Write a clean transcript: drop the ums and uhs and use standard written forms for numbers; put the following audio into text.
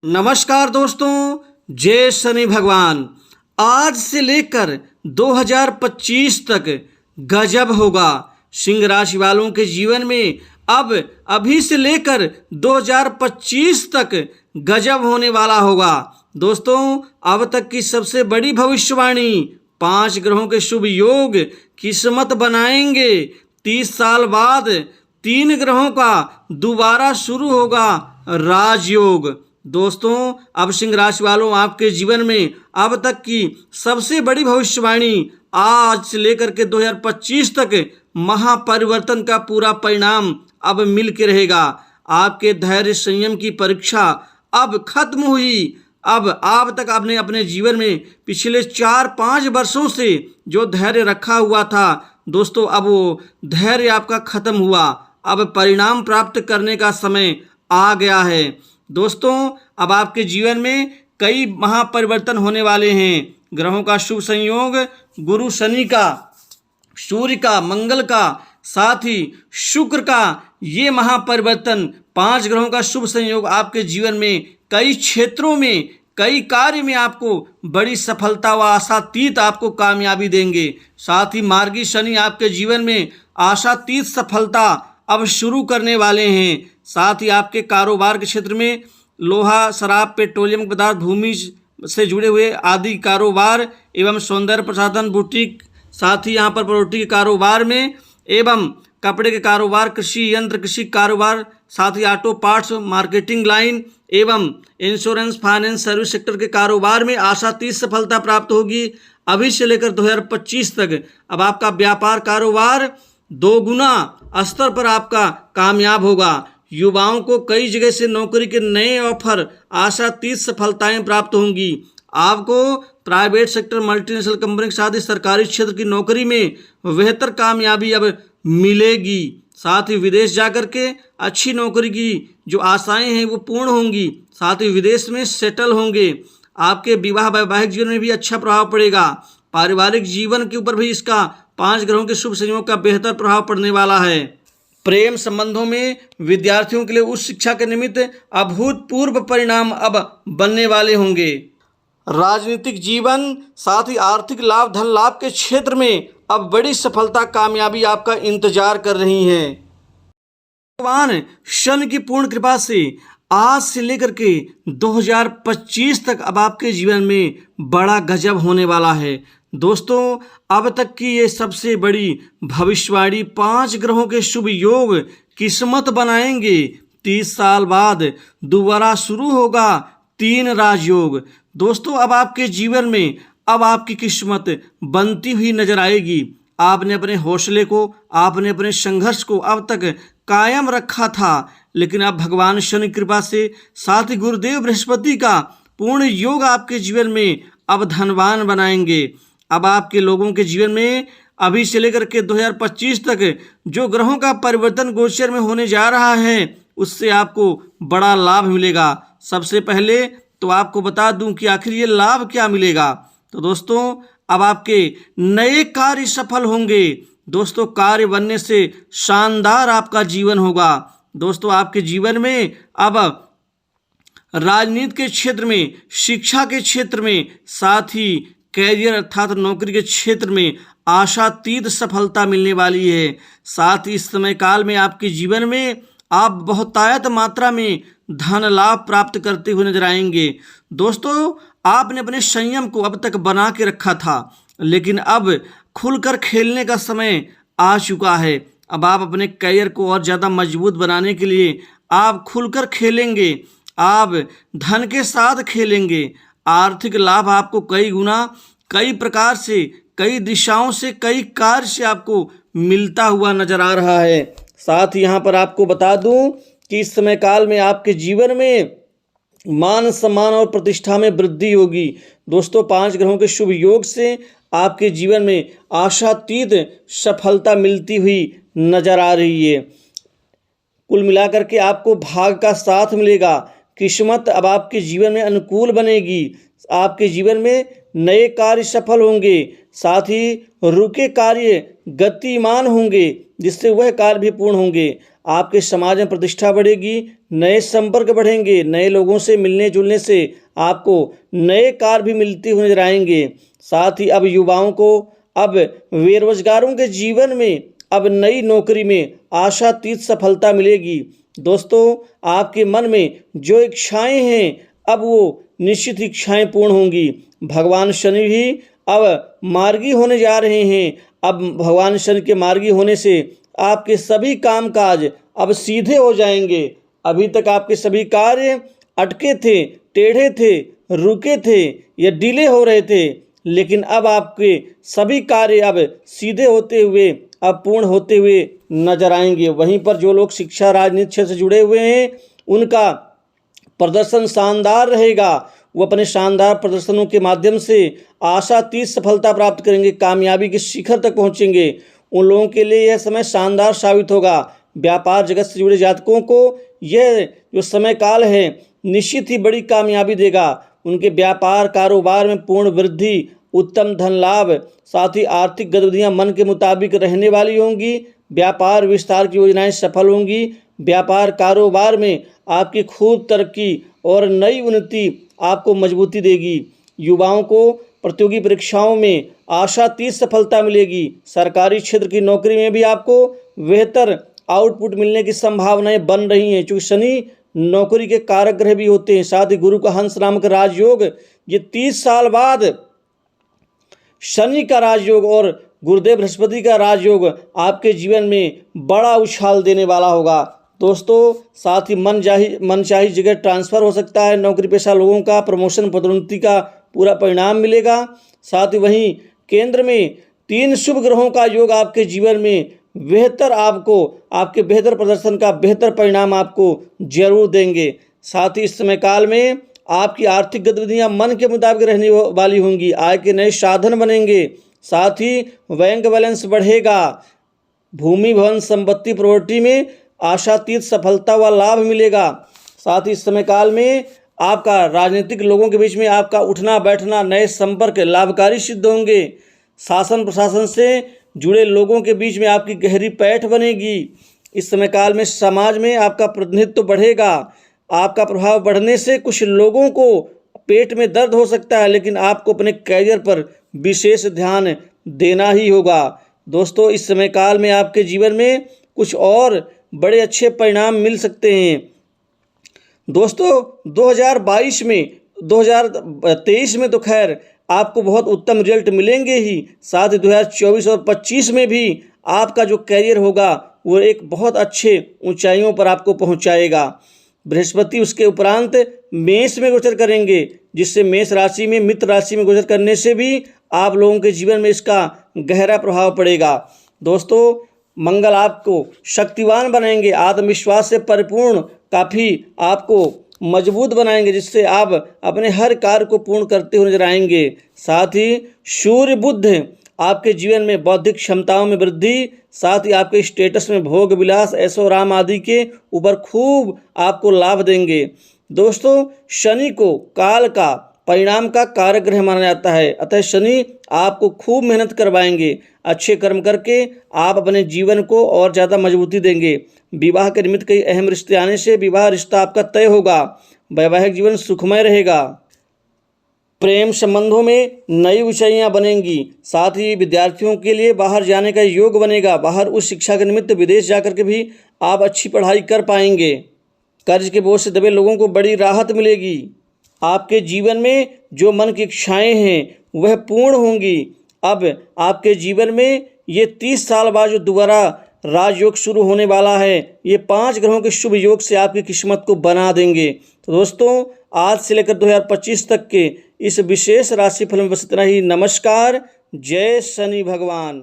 नमस्कार दोस्तों, जय शनि भगवान। आज से लेकर 2025 तक गजब होगा सिंह राशि वालों के जीवन में। अब अभी से लेकर 2025 तक गजब होने वाला होगा। दोस्तों, अब तक की सबसे बड़ी भविष्यवाणी, 5 ग्रहों के शुभ योग किस्मत बनाएंगे। 30 साल बाद 3 ग्रहों का दोबारा शुरू होगा राजयोग। दोस्तों, अब सिंह राशि वालों, आपके जीवन में अब तक की सबसे बड़ी भविष्यवाणी आज से लेकर के 2025 तक महापरिवर्तन का पूरा परिणाम अब मिल के रहेगा। आपके धैर्य संयम की परीक्षा अब खत्म हुई। अब आप तक आपने अपने जीवन में पिछले 4-5 वर्षों से जो धैर्य रखा हुआ था दोस्तों, अब वो धैर्य आपका खत्म हुआ। अब परिणाम प्राप्त करने का समय आ गया है। दोस्तों, अब आपके जीवन में कई महापरिवर्तन होने वाले हैं। ग्रहों का शुभ संयोग, गुरु शनि का, सूर्य का, मंगल का, साथ ही शुक्र का, ये महापरिवर्तन 5 ग्रहों का शुभ संयोग आपके जीवन में कई क्षेत्रों में, कई कार्य में आपको बड़ी सफलता व आशातीत आपको कामयाबी देंगे। साथ ही मार्गी शनि आपके जीवन में आशातीत सफलता अब शुरू करने वाले हैं। साथ ही आपके कारोबार के क्षेत्र में लोहा, शराब, पेट्रोलियम पदार्थ, भूमि से जुड़े हुए आदि कारोबार एवं सौंदर्य प्रसाधन, बुटीक, साथ ही यहाँ पर प्रॉपर्टी के कारोबार में एवं कपड़े के कारोबार, कृषि यंत्र, कृषि कारोबार, साथ ही ऑटो पार्ट्स, मार्केटिंग लाइन एवं इंश्योरेंस, फाइनेंस, सर्विस सेक्टर के कारोबार में आशातीत सफलता प्राप्त होगी। अभी से लेकर 2025 तक अब आपका व्यापार कारोबार 2 गुना स्तर पर आपका कामयाब होगा। युवाओं को कई जगह से नौकरी के नए ऑफर, आशातीत सफलताएं प्राप्त होंगी। आपको प्राइवेट सेक्टर, मल्टीनेशनल कंपनी के साथ ही सरकारी क्षेत्र की नौकरी में बेहतर कामयाबी अब मिलेगी। साथ ही विदेश जाकर के अच्छी नौकरी की जो आशाएं हैं वो पूर्ण होंगी। साथ ही विदेश में सेटल होंगे। आपके वैवाहिक जीवन में भी अच्छा प्रभाव पड़ेगा। पारिवारिक जीवन के ऊपर भी इसका 5 ग्रहों के शुभ संयोग का बेहतर प्रभाव पड़ने वाला है। प्रेम संबंधों में विद्यार्थियों के लिए उच्च शिक्षा के निमित्त अभूतपूर्व परिणाम अब बनने वाले होंगे। राजनीतिक जीवन, साथ ही आर्थिक लाभ, धन लाभ के क्षेत्र में अब बड़ी सफलता, कामयाबी आपका इंतजार कर रही है। भगवान शनि की पूर्ण कृपा से आज से लेकर के 2025 तक अब आपके जीवन में बड़ा गजब होने वाला है। दोस्तों, अब तक की ये सबसे बड़ी भविष्यवाणी, 5 ग्रहों के शुभ योग किस्मत बनाएंगे। 30 साल बाद दोबारा शुरू होगा 3 राजयोग। दोस्तों, अब आपके जीवन में अब आपकी किस्मत बनती हुई नजर आएगी। आपने अपने हौसले को, आपने अपने संघर्ष को अब तक कायम रखा था, लेकिन अब भगवान शनि कृपा से, साथ ही गुरुदेव बृहस्पति का पूर्ण योग आपके जीवन में अब धनवान बनाएंगे। अब आपके लोगों के जीवन में अभी से लेकर के 2025 तक जो ग्रहों का परिवर्तन गोचर में होने जा रहा है उससे आपको बड़ा लाभ मिलेगा। सबसे पहले तो आपको बता दूं कि आखिर ये लाभ क्या मिलेगा। तो दोस्तों, अब आपके नए कार्य सफल होंगे। दोस्तों, कार्य बनने से शानदार आपका जीवन होगा। दोस्तों, आपके जीवन में अब राजनीति के क्षेत्र में, शिक्षा के क्षेत्र में, साथ ही कैरियर अर्थात नौकरी के क्षेत्र में आशातीत सफलता मिलने वाली है। साथ ही इस समय काल में आपके जीवन में आप बहुतायत मात्रा में धन लाभ प्राप्त करते हुए नजर आएंगे। दोस्तों, आपने अपने संयम को अब तक बना के रखा था, लेकिन अब खुलकर खेलने का समय आ चुका है। अब आप अपने कैरियर को और ज़्यादा मजबूत बनाने के लिए आप खुलकर खेलेंगे। आप धन के साथ खेलेंगे। आर्थिक लाभ आपको कई गुना, कई प्रकार से, कई दिशाओं से, कई कार्य से आपको मिलता हुआ नजर आ रहा है। साथ ही यहाँ पर आपको बता दूं कि इस समय काल में आपके जीवन में मान सम्मान और प्रतिष्ठा में वृद्धि होगी। दोस्तों, 5 ग्रहों के शुभ योग से आपके जीवन में आशातीत सफलता मिलती हुई नजर आ रही है। कुल मिलाकर के आपको भाग का साथ मिलेगा। किस्मत अब आपके जीवन में अनुकूल बनेगी। आपके जीवन में नए कार्य सफल होंगे। साथ ही रुके कार्य गतिमान होंगे, जिससे वह कार्य भी पूर्ण होंगे। आपके समाज में प्रतिष्ठा बढ़ेगी, नए संपर्क बढ़ेंगे, नए लोगों से मिलने जुलने से आपको नए कार्य भी मिलते हुए नजर आएंगे। साथ ही अब युवाओं को, अब बेरोजगारों के जीवन में अब नई नौकरी में आशातीत सफलता मिलेगी। दोस्तों, आपके मन में जो इच्छाएं हैं अब वो निश्चित इच्छाएं पूर्ण होंगी। भगवान शनि भी अब मार्गी होने जा रहे हैं। अब भगवान शनि के मार्गी होने से आपके सभी कामकाज अब सीधे हो जाएंगे। अभी तक आपके सभी कार्य अटके थे, टेढ़े थे, रुके थे या डिले हो रहे थे, लेकिन अब आपके सभी कार्य अब सीधे होते हुए, अब पूर्ण होते हुए नजर आएंगे। वहीं पर जो लोग शिक्षा, राजनीति क्षेत्र से जुड़े हुए हैं, उनका प्रदर्शन शानदार रहेगा। वो अपने शानदार प्रदर्शनों के माध्यम से आशातीत सफलता प्राप्त करेंगे, कामयाबी के शिखर तक पहुंचेंगे। उन लोगों के लिए यह समय शानदार साबित होगा। व्यापार जगत से जुड़े जातकों को यह जो समय काल है निश्चित ही बड़ी कामयाबी देगा। उनके व्यापार कारोबार में पूर्ण वृद्धि, उत्तम धन लाभ, साथ ही आर्थिक गतिविधियां मन के मुताबिक रहने वाली होंगी। व्यापार विस्तार की योजनाएं सफल होंगी। व्यापार कारोबार में आपकी खूब तरक्की और नई उन्नति आपको मजबूती देगी। युवाओं को प्रतियोगी परीक्षाओं में आशातीत सफलता मिलेगी। सरकारी क्षेत्र की नौकरी में भी आपको बेहतर आउटपुट मिलने की संभावनाएं बन रही हैं, क्योंकि शनि नौकरी के कारक ग्रह भी होते हैं। साथ ही गुरु का हंस नामक राजयोग, ये 30 साल बाद शनि का राजयोग और गुरुदेव बृहस्पति का राजयोग आपके जीवन में बड़ा उछाल देने वाला होगा। दोस्तों, साथ ही मनचाही जगह ट्रांसफ़र हो सकता है। नौकरी पेशा लोगों का प्रमोशन, पदोन्नति का पूरा परिणाम मिलेगा। साथ ही वहीं केंद्र में 3 शुभ ग्रहों का योग आपके जीवन में बेहतर, आपको आपके बेहतर प्रदर्शन का बेहतर परिणाम आपको जरूर देंगे। साथ ही इस समय काल में आपकी आर्थिक गतिविधियां मन के मुताबिक रहने वाली होंगी। आय के नए साधन बनेंगे। साथ ही बैंक बैलेंस बढ़ेगा। भूमि, भवन, संपत्ति, प्रॉपर्टी में आशातीत सफलता व लाभ मिलेगा। साथ ही इस समय काल में आपका राजनीतिक लोगों के बीच में आपका उठना बैठना, नए संपर्क लाभकारी सिद्ध होंगे। शासन प्रशासन से जुड़े लोगों के बीच में आपकी गहरी पैठ बनेगी। इस समय काल में समाज में आपका प्रतिनिधित्व बढ़ेगा। आपका प्रभाव बढ़ने से कुछ लोगों को पेट में दर्द हो सकता है, लेकिन आपको अपने करियर पर विशेष ध्यान देना ही होगा। दोस्तों, इस समय काल में आपके जीवन में कुछ और बड़े अच्छे परिणाम मिल सकते हैं। दोस्तों, 2023 में तो खैर आपको बहुत उत्तम रिजल्ट मिलेंगे ही। साथ ही 2024 और 25 में भी आपका जो करियर होगा वो एक बहुत अच्छे ऊंचाइयों पर आपको पहुंचाएगा। बृहस्पति उसके उपरांत मेष में गोचर करेंगे, जिससे मेष राशि में मित्र राशि में गोचर करने से भी आप लोगों के जीवन में इसका गहरा प्रभाव पड़ेगा। दोस्तों, मंगल आपको शक्तिवान बनाएंगे, आत्मविश्वास से परिपूर्ण, काफ़ी आपको मजबूत बनाएंगे, जिससे आप अपने हर कार्य को पूर्ण करते हुए नजर आएंगे। साथ ही सूर्य बुध आपके जीवन में बौद्धिक क्षमताओं में वृद्धि, साथ ही आपके स्टेटस में भोग विलास, ऐशो आराम आदि के ऊपर खूब आपको लाभ देंगे। दोस्तों, शनि को काल का परिणाम का कारक ग्रह माना जाता है, अतः शनि आपको खूब मेहनत करवाएंगे। अच्छे कर्म करके आप अपने जीवन को और ज़्यादा मजबूती देंगे। विवाह के निमित्त कई अहम रिश्ते आने से विवाह रिश्ता आपका तय होगा। वैवाहिक जीवन सुखमय रहेगा। प्रेम संबंधों में नई ऊंचाइयां बनेंगी। साथ ही विद्यार्थियों के लिए बाहर जाने का योग बनेगा। बाहर उच्च शिक्षा के निमित्त विदेश जाकर के भी आप अच्छी पढ़ाई कर पाएंगे। कर्ज के बोझ से दबे लोगों को बड़ी राहत मिलेगी। आपके जीवन में जो मन की इच्छाएं हैं वह पूर्ण होंगी। अब आपके जीवन में ये 30 साल बाद जो दोबारा राजयोग शुरू होने वाला है, ये 5 ग्रहों के शुभ योग से आपकी किस्मत को बना देंगे। तो दोस्तों, आज से लेकर 2025 तक के इस विशेष राशिफल में बस इतना ही। नमस्कार। जय शनि भगवान।